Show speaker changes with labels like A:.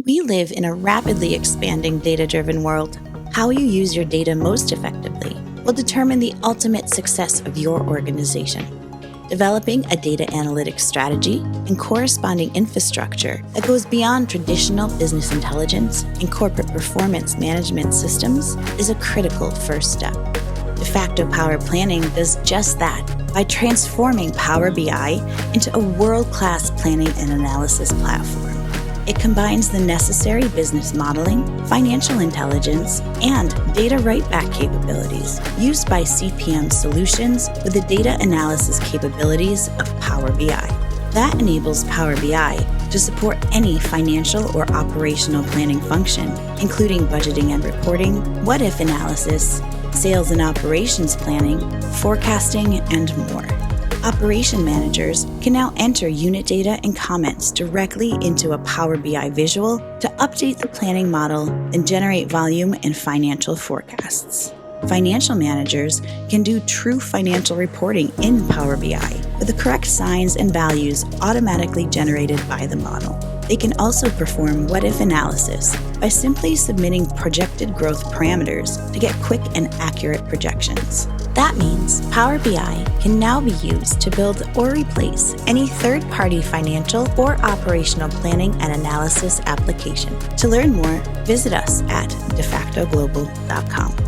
A: We live in a rapidly expanding data-driven world. How you use your data most effectively will determine the ultimate success of your organization. Developing a data analytics strategy and corresponding infrastructure that goes beyond traditional business intelligence and corporate performance management systems is a critical first step. deFacto Power Planning does just that by transforming Power BI into a world-class planning and analysis platform. It combines the necessary business modeling, financial intelligence, and data write-back capabilities used by CPM solutions with the data analysis capabilities of Power BI. That enables Power BI to support any financial or operational planning function, including budgeting and reporting, what-if analysis, sales and operations planning, forecasting, and more. Operation managers can now enter unit data and comments directly into a Power BI visual to update the planning model and generate volume and financial forecasts. Financial managers can do true financial reporting in Power BI with the correct signs and values automatically generated by the model. They can also perform what-if analysis by simply submitting projected growth parameters to get quick and accurate projections. That means Power BI can now be used to build or replace any third-party financial or operational planning and analysis application. To learn more, visit us at deFactoglobal.com.